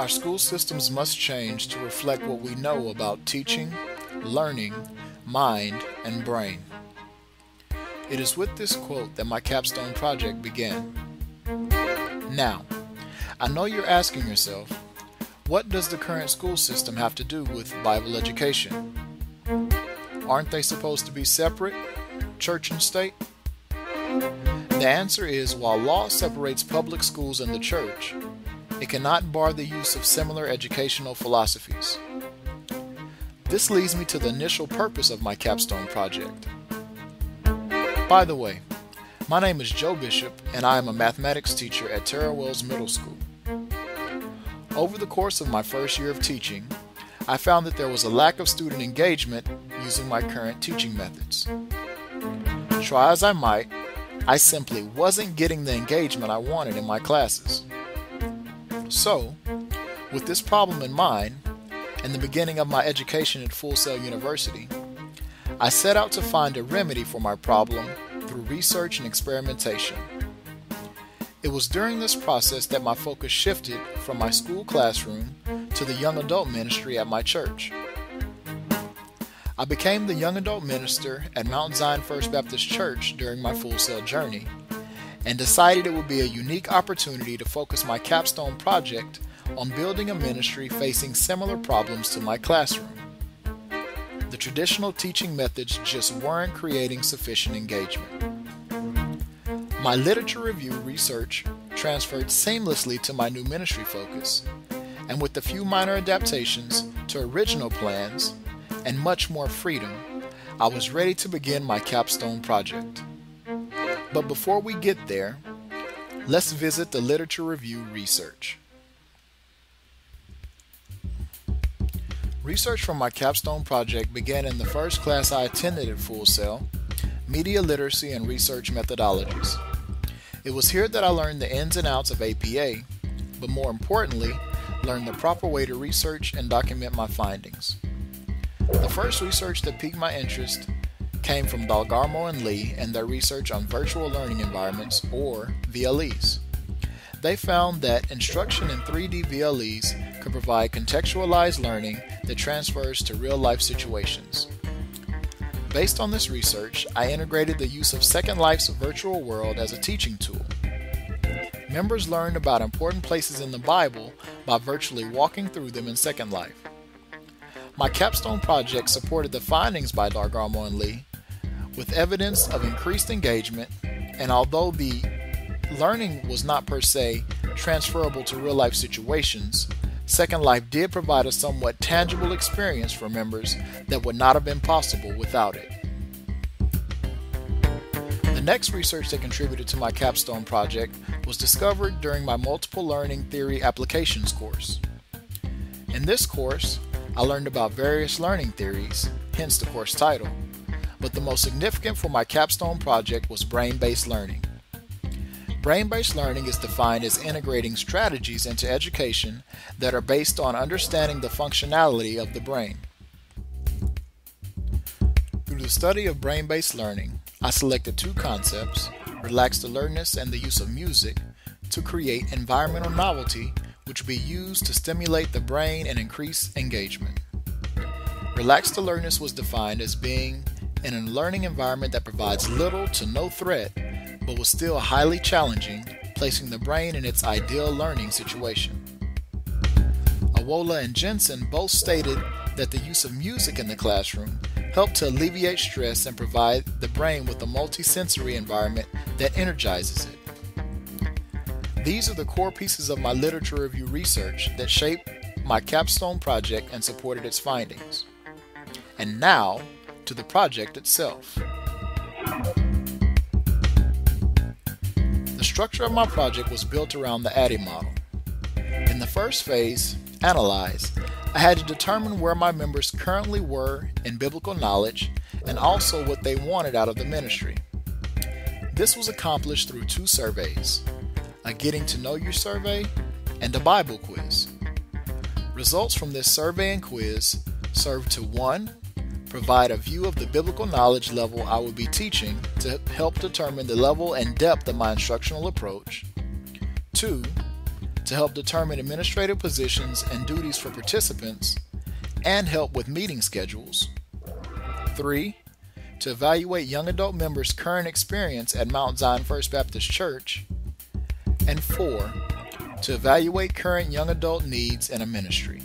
Our school systems must change to reflect what we know about teaching, learning, mind, and brain. It is with this quote that my capstone project began. Now, I know you're asking yourself, what does the current school system have to do with Bible education? Aren't they supposed to be separate, church and state? The answer is, while law separates public schools and the church, it cannot bar the use of similar educational philosophies. This leads me to the initial purpose of my capstone project. By the way, my name is Joe Bishop and I am a mathematics teacher at Terra Wells Middle School. Over the course of my first year of teaching, I found that there was a lack of student engagement using my current teaching methods. Try as I might, I simply wasn't getting the engagement I wanted in my classes. So, with this problem in mind, and the beginning of my education at Full Sail University, I set out to find a remedy for my problem through research and experimentation. It was during this process that my focus shifted from my school classroom to the young adult ministry at my church. I became the young adult minister at Mount Zion First Baptist Church during my Full Sail journey, and decided it would be a unique opportunity to focus my capstone project on building a ministry facing similar problems to my classroom. The traditional teaching methods just weren't creating sufficient engagement. My literature review research transferred seamlessly to my new ministry focus, and with a few minor adaptations to original plans and much more freedom, I was ready to begin my capstone project. But before we get there, let's visit the literature review research. Research from my capstone project began in the first class I attended at Full Sail, Media Literacy and Research Methodologies. It was here that I learned the ins and outs of APA, but more importantly, learned the proper way to research and document my findings. The first research that piqued my interest came from Dalgarmo and Lee and their research on virtual learning environments, or VLEs. They found that instruction in 3D VLEs could provide contextualized learning that transfers to real-life situations. Based on this research, I integrated the use of Second Life's virtual world as a teaching tool. Members learned about important places in the Bible by virtually walking through them in Second Life. My capstone project supported the findings by Dalgarmo and Lee with evidence of increased engagement, and although the learning was not per se transferable to real-life situations, Second Life did provide a somewhat tangible experience for members that would not have been possible without it. The next research that contributed to my capstone project was discovered during my Multiple Learning Theory Applications course. In this course, I learned about various learning theories, hence the course title, but the most significant for my capstone project was brain-based learning. Brain-based learning is defined as integrating strategies into education that are based on understanding the functionality of the brain. Through the study of brain-based learning, I selected two concepts, relaxed alertness and the use of music, to create environmental novelty which will be used to stimulate the brain and increase engagement. Relaxed alertness was defined as being in a learning environment that provides little to no threat but was still highly challenging, placing the brain in its ideal learning situation. Awola and Jensen both stated that the use of music in the classroom helped to alleviate stress and provide the brain with a multisensory environment that energizes it. These are the core pieces of my literature review research that shaped my capstone project and supported its findings. And now, to the project itself. The structure of my project was built around the ADDIE model. In the first phase, Analyze, I had to determine where my members currently were in biblical knowledge and also what they wanted out of the ministry. This was accomplished through two surveys, a Getting to Know You survey and a Bible quiz. Results from this survey and quiz served to 1. Provide a view of the biblical knowledge level I would be teaching to help determine the level and depth of my instructional approach. 2. to help determine administrative positions and duties for participants and help with meeting schedules. 3. To evaluate young adult members' current experience at Mount Zion First Baptist Church. And 4. To evaluate current young adult needs in a ministry.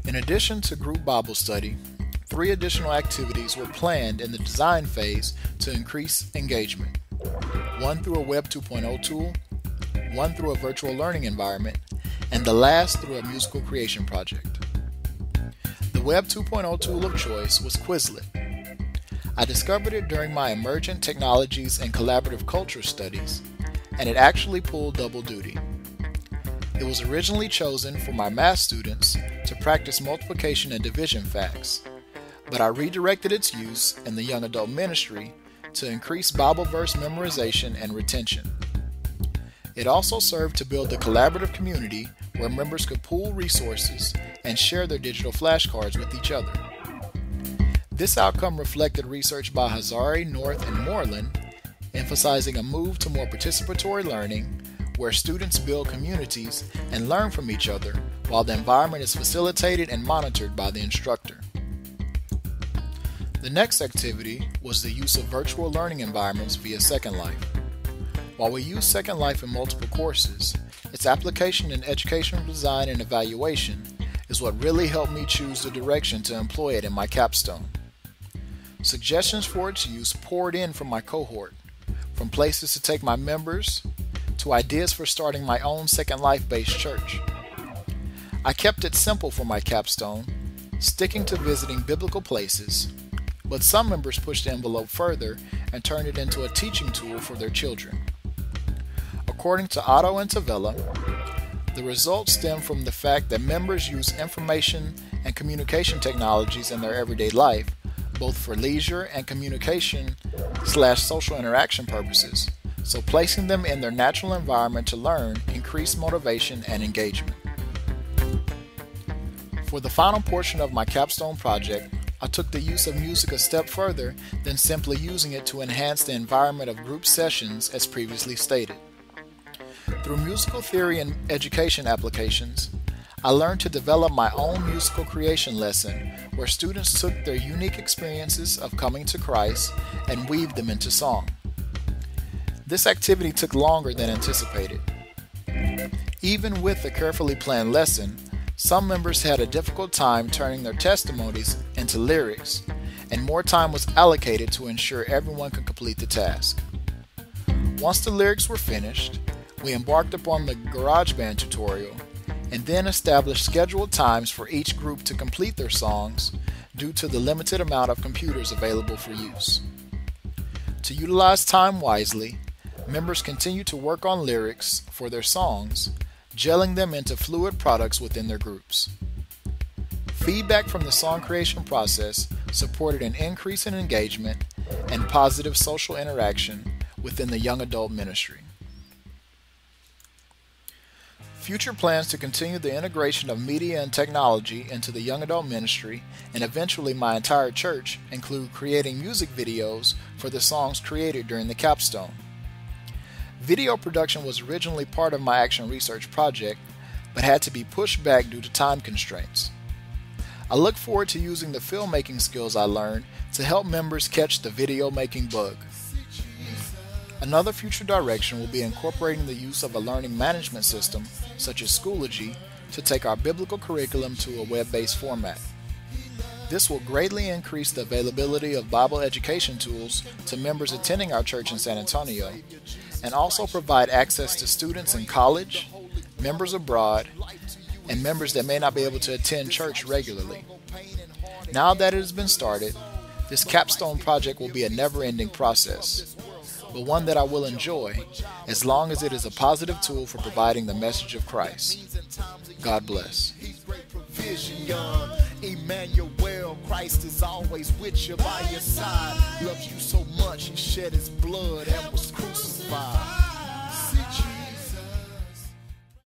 In addition to group Bible study, 3 additional activities were planned in the design phase to increase engagement. 1 through a Web 2.0 tool, 1 through a virtual learning environment, and the last through a musical creation project. The Web 2.0 tool of choice was Quizlet. I discovered it during my Emergent Technologies and Collaborative Culture studies, and it actually pulled double duty. It was originally chosen for my math students to practice multiplication and division facts, but I redirected its use in the young adult ministry to increase Bible verse memorization and retention. It also served to build a collaborative community where members could pool resources and share their digital flashcards with each other. This outcome reflected research by Hazari, North, and Moreland, emphasizing a move to more participatory learning where students build communities and learn from each other while the environment is facilitated and monitored by the instructor. The next activity was the use of virtual learning environments via Second Life. While we use Second Life in multiple courses, its application in educational design and evaluation is what really helped me choose the direction to employ it in my capstone. Suggestions for its use poured in from my cohort, from places to take my members to ideas for starting my own Second Life-based church. I kept it simple for my capstone, sticking to visiting biblical places, but some members pushed the envelope further and turned it into a teaching tool for their children. According to Otto and Tavella, the results stem from the fact that members use information and communication technologies in their everyday life, both for leisure and communication/social interaction purposes, so placing them in their natural environment to learn increased motivation and engagement. For the final portion of my capstone project, I took the use of music a step further than simply using it to enhance the environment of group sessions as previously stated. Through musical theory and education applications, I learned to develop my own musical creation lesson where students took their unique experiences of coming to Christ and weaved them into song. This activity took longer than anticipated. Even with a carefully planned lesson, some members had a difficult time turning their testimonies into lyrics, and more time was allocated to ensure everyone could complete the task. Once the lyrics were finished, we embarked upon the GarageBand tutorial and then established scheduled times for each group to complete their songs due to the limited amount of computers available for use. To utilize time wisely, members continued to work on lyrics for their songs, gelling them into fluid products within their groups. Feedback from the song creation process supported an increase in engagement and positive social interaction within the young adult ministry. Future plans to continue the integration of media and technology into the young adult ministry and eventually my entire church include creating music videos for the songs created during the capstone. Video production was originally part of my action research project, but had to be pushed back due to time constraints. I look forward to using the filmmaking skills I learned to help members catch the video making bug. Another future direction will be incorporating the use of a learning management system, such as Schoology, to take our biblical curriculum to a web-based format. This will greatly increase the availability of Bible education tools to members attending our church in San Antonio, and also provide access to students in college, members abroad, and members that may not be able to attend church regularly. Now that it has been started, this capstone project will be a never-ending process, but one that I will enjoy as long as it is a positive tool for providing the message of Christ. God bless. Emmanuel, Christ is always with you by your side. Loves you so much, he shed his blood and was crucified.